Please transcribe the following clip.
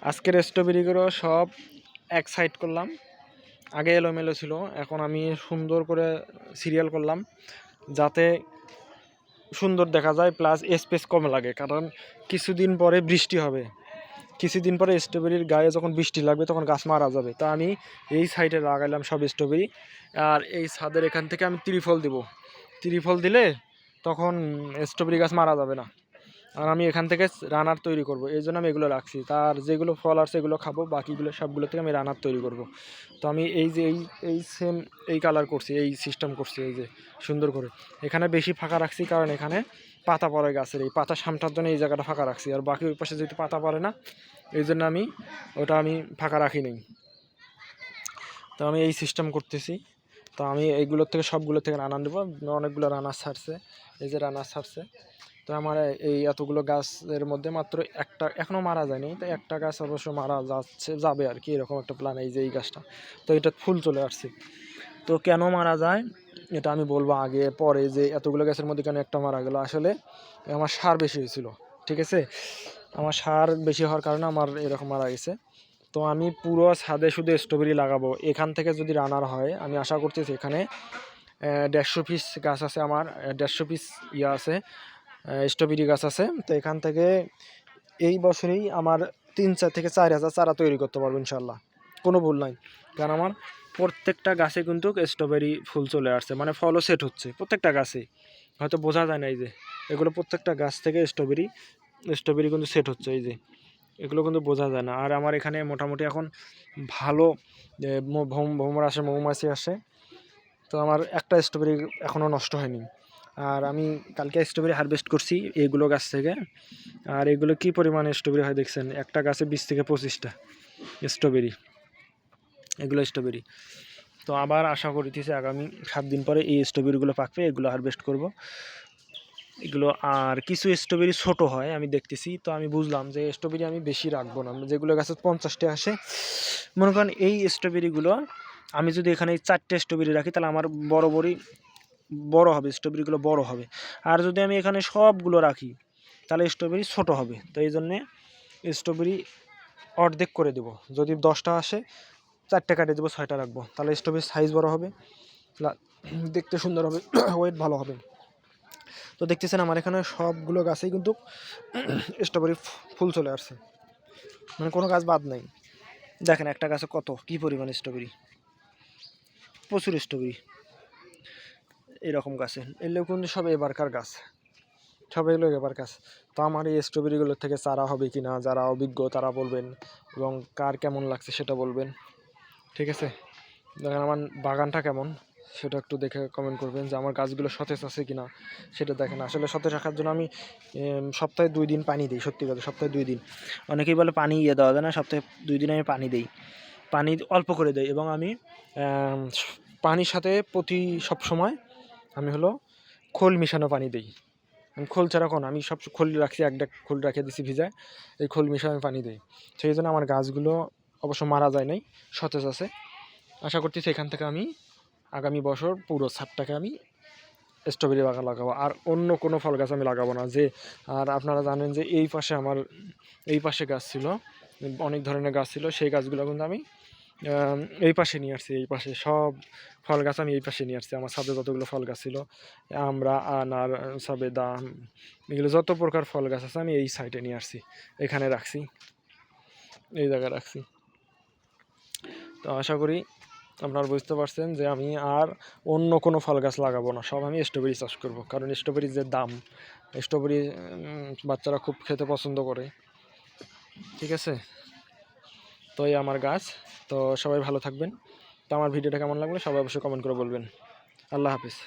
আজকের স্ট্রবেরিগুলো সব এক সাইড করলাম। আগে এলোমেলো ছিল, এখন আমি সুন্দর করে সিরিয়াল করলাম যাতে সুন্দর দেখা যায়, প্লাস স্পেস কম লাগে। কারণ কিছুদিন পরে বৃষ্টি হবে, কিছুদিন পরে স্ট্রবেরির গায়ে যখন বৃষ্টি লাগবে তখন গাছ মারা যাবে। তা আমি এই সাইডে লাগাইলাম সব স্ট্রবেরি, আর এই ছাদের এখান থেকে আমি ত্রিফল দিব। ত্রিফল দিলে তখন স্ট্রবেরি গাছ মারা যাবে না। আর আমি এখান থেকে রানার তৈরি করব, এই জন্য আমি এগুলো রাখছি। তার যেগুলো ফল আছে এগুলো খাবো, বাকিগুলো সবগুলো থেকে আমি রানার তৈরি করব। তো আমি এই যে এই সেম এই কালার করছি, এই সিস্টেম করছি, এই যে সুন্দর করে এখানে বেশি ফাঁকা রাখছি, কারণ এখানে পাতা পড়ে গাছের, এই পাতা সামটার জন্য এই জায়গাটা ফাঁকা রাখছি। আর বাকি ওই পাশে যেহেতু পাতা পড়ে না, এই জন্য আমি ফাঁকা রাখি নেই। তো আমি এই সিস্টেম করতেছি। তো আমি এইগুলোর থেকে সবগুলো থেকে রানার দেবো। অনেকগুলো রানার ছাড়ছে, এই যে রানার ছাড়ছে। তো আমার এই এতগুলো গাছের মধ্যে মাত্র একটা এখনও মারা যায়নি, তো একটা গাছ অবশ্য মারা যাবে আর কি, এরকম একটা প্ল্যান। এই যে এই গাছটা, তো এটা ফুল চলে আসছে। তো কেন মারা যায় এটা আমি বলবো আগে পরে, যে এতগুলো গাছের মধ্যে কেন একটা মারা গেল। আসলে আমার সার বেশি হয়েছিল, ঠিক আছে, আমার সার বেশি হওয়ার কারণে আমার এরকম মারা গেছে। তো আমি পুরো ছাদে শুধু স্ট্রবেরি লাগাবো। এখান থেকে যদি রানার হয়, আমি আশা করতেছি এখানে 150 পিস গাছ আছে, আমার 150 পিস আছে স্ট্রবেরি গাছ আছে। তো এখান থেকে এই বছরেই আমার 3,000 থেকে 4,000 চারা তৈরি করতে পারবো ইনশাল্লাহ, কোনো ভুল নাই। কারণ আমার প্রত্যেকটা গাছে কিন্তু স্ট্রবেরি ফুল চলে আসছে, মানে ফলও সেট হচ্ছে প্রত্যেকটা গাছে। হয়তো বোঝা যায় না, এই যে এগুলো প্রত্যেকটা গাছ থেকে স্ট্রবেরি কিন্তু সেট হচ্ছে, এই যে এগুলো কিন্তু বোঝা যায় না। আর আমার এখানে মোটামুটি এখন ভালো ভ্রমর আসে, মৌমাছি আসে। তো আমার একটা স্ট্রবেরি এখনও নষ্ট হয়নি। আর আমি কালকে স্ট্রবেরি হারভেস্ট করছি এইগুলো গাছ থেকে। আর এগুলো কি পরিমাণে স্ট্রবেরি হয় দেখছেন, একটা গাছে 20 থেকে 25টা স্ট্রবেরি, এগুলো স্ট্রবেরি। তো আবার আশা করতেছি আগামী 7 দিন পরে এই স্ট্রবেরিগুলো পাকবে, এগুলো হারভেস্ট করব এগুলো। আর কিছু স্ট্রবেরি ছোট হয় আমি দেখতেছি, তো আমি বুঝলাম যে স্ট্রবেরি আমি বেশি রাখবো না। যেগুলো গাছে 50টা আসে, মনে করেন এই স্ট্রবেরিগুলো আমি যদি এখানে 4টে স্ট্রবেরি রাখি, তাহলে আমার বড় হবে, স্ট্রবেরিগুলো বড় হবে। আর যদি আমি এখানে সবগুলো রাখি, তাহলে স্ট্রবেরি ছোট হবে। তো এই জন্যে স্ট্রবেরি অর্ধেক করে দেবো। যদি 10টা আসে, 4টে কাটে দেবো, 6টা রাখবো, তাহলে স্ট্রবেরির সাইজ বড় হবে, দেখতে সুন্দর হবে, ওয়েট ভালো হবে। তো দেখতেছেন আমার এখানে সবগুলো গাছেই কিন্তু স্ট্রবেরি ফুল চলে আসছে, মানে কোনো গাছ বাদ নাই। দেখেন একটা গাছে কী পরিমাণ স্ট্রবেরি, প্রচুর স্ট্রবেরি এরকম গাছে। এগুলো কিন্তু সব এবারকার গাছ, সব এগুলো এবার গাছ। তো আমার এই স্ট্রবেরিগুলোর থেকে চারা হবে কি না, যারা অভিজ্ঞ তারা বলবেন, এবং কার কেমন লাগছে সেটা বলবেন, ঠিক আছে। দেখেন আমার বাগানটা কেমন সেটা একটু দেখে কমেন্ট করবেন, যে আমার গাছগুলো সতেজ আছে কি না সেটা দেখেন। আসলে সতেজ রাখার জন্য আমি সপ্তাহে 2 দিন পানি দিই, সত্যি কথা সপ্তাহে 2 দিন। অনেকেই বলে পানি দেওয়া যায় না, সপ্তাহে 2 দিন আমি পানি দিই, পানি অল্প করে দেই। এবং আমি পানির সাথে সব সময় আমি খোল মিশানো পানি দিই। আমি খোল ছাড়া আমি সব খোল রাখছি, একটা খোল রেখে দিছি ভিজায়, এই খোল মিশিয়ে আমি পানি দিই। সেই জন্য আমার গাছগুলো অবশ্য মারা যায় নাই, সতেজ আছে। আশা করতেছি এখান থেকে আমি আগামী বছর পুরো ছাদটাকে আমি স্ট্রবেরি বাগান লাগাবো, আর অন্য কোনো ফল গাছ আমি লাগাবো না। আর আপনারা জানেন যে এই পাশে গাছ ছিল, অনেক ধরনের গাছ ছিল, সেই গাছগুলো কিন্তু আমি এই পাশে নিয়ে আসছি। এই পাশে সব ফল গাছ আমি এই পাশে নিয়ে আসছি। আমার ছাদে যতগুলো ফল গাছ ছিল, আমরা আনার, সবেদা, এগুলো যত প্রকার ফল গাছ আছে আমি এই সাইডে নিয়ে আসছি, এখানে রাখছি, এই জায়গায় রাখছি। তো আশা করি আপনারা বুঝতে পারছেন যে আমি আর অন্য কোনো ফল গাছ লাগাবো না, সব আমি স্ট্রবেরি চাষ করবো। কারণ স্ট্রবেরির যে দাম, স্ট্রবেরি বাচ্চারা খুব খেতে পছন্দ করে, ঠিক আছে। তো এই আমার গাছ। তো সবাই ভালো থাকবেন। তো আমার ভিডিওটা কেমন লাগলো সবাই অবশ্যই কমেন্ট করে বলবেন। আল্লাহ হাফিজ।